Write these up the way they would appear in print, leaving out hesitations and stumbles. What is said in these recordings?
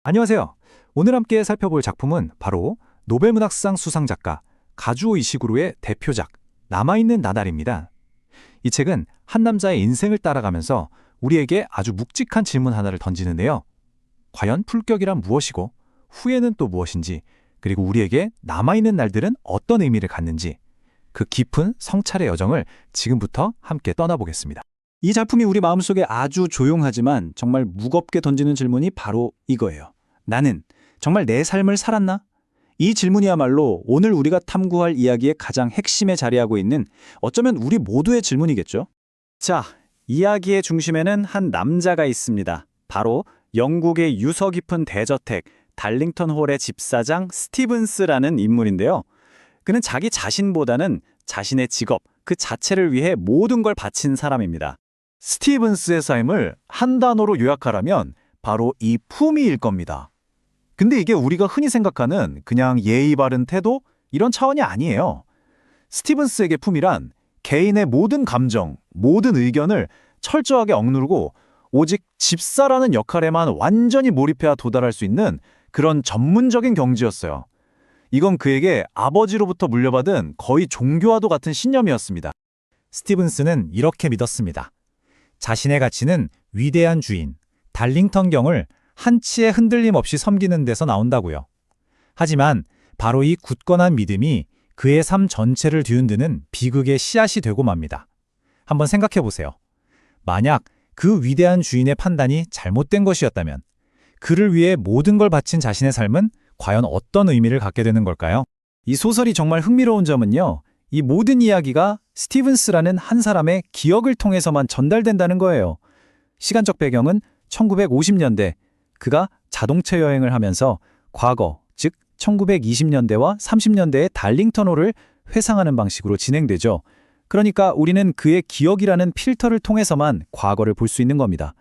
안녕하세요. 오늘 함께 살펴볼 작품은 바로 노벨문학상 수상작가 가주오 이시구로의 대표작 남아있는 나날입니다. 이 책은 한 남자의 인생을 따라가면서 우리에게 아주 묵직한 질문 하나를 던지는데요. 과연 품격이란 무엇이고 후회는 또 무엇인지, 그리고 우리에게 남아있는 날들은 어떤 의미를 갖는지, 그 깊은 성찰의 여정을 지금부터 함께 떠나보겠습니다. 이 작품이 우리 마음속에 아주 조용하지만 정말 무겁게 던지는 질문이 바로 이거예요. 나는 정말 내 삶을 살았나? 이 질문이야말로 오늘 우리가 탐구할 이야기의 가장 핵심에 자리하고 있는, 어쩌면 우리 모두의 질문이겠죠? 자, 이야기의 중심에는 한 남자가 있습니다. 바로 영국의 유서 깊은 대저택 달링턴 홀의 집사장 스티븐스라는 인물인데요. 그는 자기 자신보다는 자신의 직업 그 자체를 위해 모든 걸 바친 사람입니다. 스티븐스의 삶을 한 단어로 요약하라면 바로 이 품위일 겁니다. 근데 이게 우리가 흔히 생각하는 그냥 예의 바른 태도 이런 차원이 아니에요. 스티븐스에게 품위란 개인의 모든 감정, 모든 의견을 철저하게 억누르고 오직 집사라는 역할에만 완전히 몰입해야 도달할 수 있는 그런 전문적인 경지였어요. 이건 그에게 아버지로부터 물려받은 거의 종교와도 같은 신념이었습니다. 스티븐스는 이렇게 믿었습니다. 자신의 가치는 위대한 주인, 달링턴 경을 한치의 흔들림 없이 섬기는 데서 나온다고요. 하지만 바로 이 굳건한 믿음이 그의 삶 전체를 뒤흔드는 비극의 씨앗이 되고 맙니다. 한번 생각해 보세요. 만약 그 위대한 주인의 판단이 잘못된 것이었다면 그를 위해 모든 걸 바친 자신의 삶은 과연 어떤 의미를 갖게 되는 걸까요? 이 소설이 정말 흥미로운 점은요, 이 모든 이야기가 스티븐스라는 한 사람의 기억을 통해서만 전달된다는 거예요. 시간적 배경은 1950년대, 그가 자동차 여행을 하면서 과거, 즉 1920년대와 30년대의 달링턴호를 회상하는 방식으로 진행되죠. 그러니까 우리는 그의 기억이라는 필터를 통해서만 과거를 볼 수 있는 겁니다.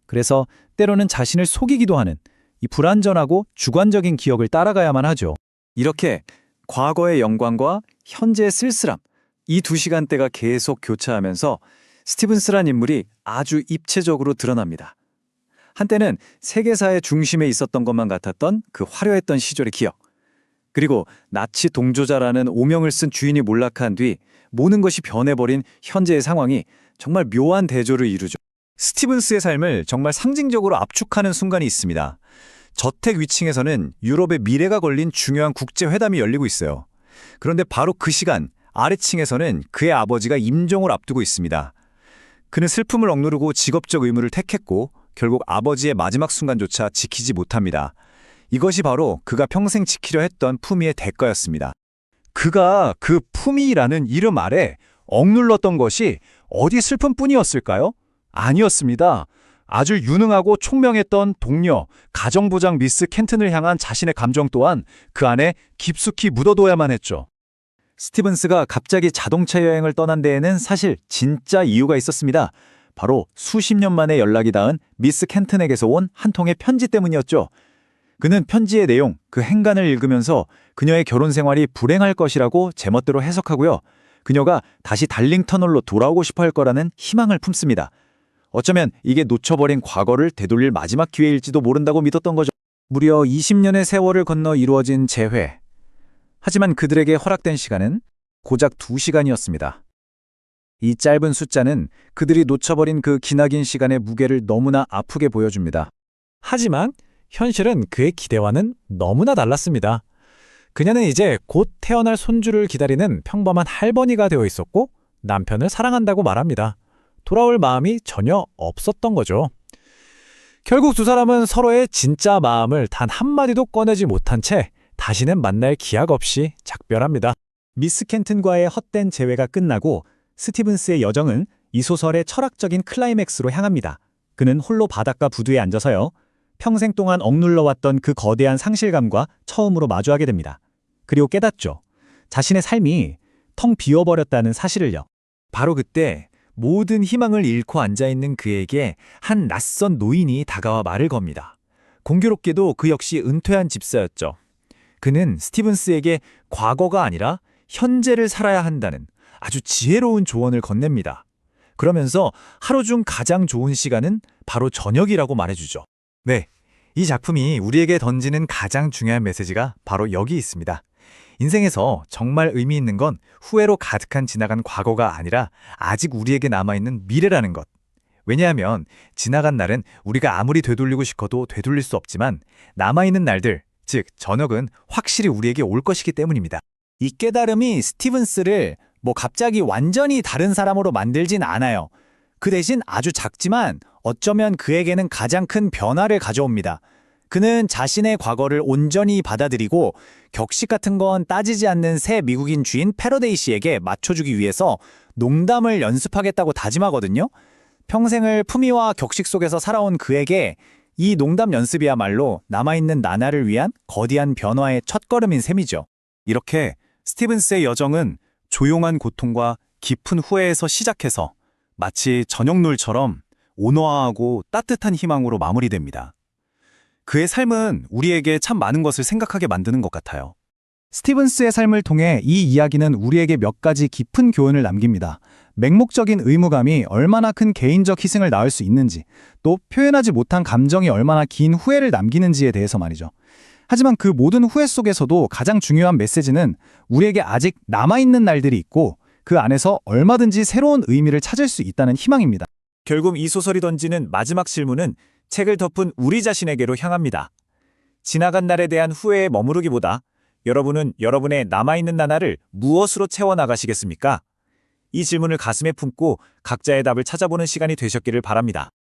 그래서 때로는 자신을 속이기도 하는 이 불완전하고 주관적인 기억을 따라가야만 하죠. 이렇게 과거의 영광과 현재의 쓸쓸함, 이 두 시간대가 계속 교차하면서 스티븐스란 인물이 아주 입체적으로 드러납니다. 한때는 세계사의 중심에 있었던 것만 같았던 그 화려했던 시절의 기억, 그리고 나치 동조자라는 오명을 쓴 주인이 몰락한 뒤 모든 것이 변해버린 현재의 상황이 정말 묘한 대조를 이루죠. 스티븐스의 삶을 정말 상징적으로 압축하는 순간이 있습니다. 저택 위층에서는 유럽의 미래가 걸린 중요한 국제회담이 열리고 있어요. 그런데 바로 그 시간 아래층에서는 그의 아버지가 임종을 앞두고 있습니다. 그는 슬픔을 억누르고 직업적 의무를 택했고 결국 아버지의 마지막 순간조차 지키지 못합니다. 이것이 바로 그가 평생 지키려 했던 품위의 대가였습니다. 그가 그 품위라는 이름 아래 억눌렀던 것이 어디 슬픔뿐이었을까요? 아니었습니다. 아주 유능하고 총명했던 동료, 가정부장 미스 켄튼을 향한 자신의 감정 또한 그 안에 깊숙이 묻어둬야만 했죠. 스티븐스가 갑자기 자동차 여행을 떠난 데에는 사실 진짜 이유가 있었습니다. 바로 수십 년 만에 연락이 닿은 미스 켄튼에게서 온 한 통의 편지 때문이었죠. 그는 편지의 내용, 그 행간을 읽으면서 그녀의 결혼 생활이 불행할 것이라고 제멋대로 해석하고요. 그녀가 다시 달링턴홀로 돌아오고 싶어 할 거라는 희망을 품습니다. 어쩌면 이게 놓쳐버린 과거를 되돌릴 마지막 기회일지도 모른다고 믿었던 거죠. 무려 20년의 세월을 건너 이루어진 재회. 하지만 그들에게 허락된 시간은 고작 2시간이었습니다. 이 짧은 숫자는 그들이 놓쳐버린 그 기나긴 시간의 무게를 너무나 아프게 보여줍니다. 하지만 현실은 그의 기대와는 너무나 달랐습니다. 그녀는 이제 곧 태어날 손주를 기다리는 평범한 할머니가 되어 있었고 남편을 사랑한다고 말합니다. 돌아올 마음이 전혀 없었던 거죠. 결국 두 사람은 서로의 진짜 마음을 단 한마디도 꺼내지 못한 채 다시는 만날 기약 없이 작별합니다. 미스 켄튼과의 헛된 재회가 끝나고 스티븐스의 여정은 이 소설의 철학적인 클라이맥스로 향합니다. 그는 홀로 바닷가 부두에 앉아서요, 평생 동안 억눌러왔던 그 거대한 상실감과 처음으로 마주하게 됩니다. 그리고 깨닫죠. 자신의 삶이 텅 비어버렸다는 사실을요. 바로 그때 모든 희망을 잃고 앉아있는 그에게 한 낯선 노인이 다가와 말을 겁니다. 공교롭게도 그 역시 은퇴한 집사였죠. 그는 스티븐스에게 과거가 아니라 현재를 살아야 한다는 아주 지혜로운 조언을 건넵니다. 그러면서 하루 중 가장 좋은 시간은 바로 저녁이라고 말해주죠. 네, 이 작품이 우리에게 던지는 가장 중요한 메시지가 바로 여기 있습니다. 인생에서 정말 의미 있는 건 후회로 가득한 지나간 과거가 아니라 아직 우리에게 남아있는 미래라는 것. 왜냐하면 지나간 날은 우리가 아무리 되돌리고 싶어도 되돌릴 수 없지만 남아있는 날들, 즉 저녁은 확실히 우리에게 올 것이기 때문입니다. 이 깨달음이 스티븐스를 갑자기 완전히 다른 사람으로 만들진 않아요. 그 대신 아주 작지만 어쩌면 그에게는 가장 큰 변화를 가져옵니다. 그는 자신의 과거를 온전히 받아들이고 격식 같은 건 따지지 않는 새 미국인 주인 패러데이 씨에게 맞춰주기 위해서 농담을 연습하겠다고 다짐하거든요. 평생을 품위와 격식 속에서 살아온 그에게 이 농담 연습이야말로 남아있는 나날을 위한 거대한 변화의 첫걸음인 셈이죠. 이렇게 스티븐스의 여정은 조용한 고통과 깊은 후회에서 시작해서 마치 저녁놀처럼 온화하고 따뜻한 희망으로 마무리됩니다. 그의 삶은 우리에게 참 많은 것을 생각하게 만드는 것 같아요. 스티븐스의 삶을 통해 이 이야기는 우리에게 몇 가지 깊은 교훈을 남깁니다. 맹목적인 의무감이 얼마나 큰 개인적 희생을 낳을 수 있는지, 또 표현하지 못한 감정이 얼마나 긴 후회를 남기는지에 대해서 말이죠. 하지만 그 모든 후회 속에서도 가장 중요한 메시지는 우리에게 아직 남아있는 날들이 있고 그 안에서 얼마든지 새로운 의미를 찾을 수 있다는 희망입니다. 결국 이 소설이 던지는 마지막 질문은 책을 덮은 우리 자신에게로 향합니다. 지나간 날에 대한 후회에 머무르기보다 여러분은 여러분의 남아있는 나날을 무엇으로 채워나가시겠습니까? 이 질문을 가슴에 품고 각자의 답을 찾아보는 시간이 되셨기를 바랍니다.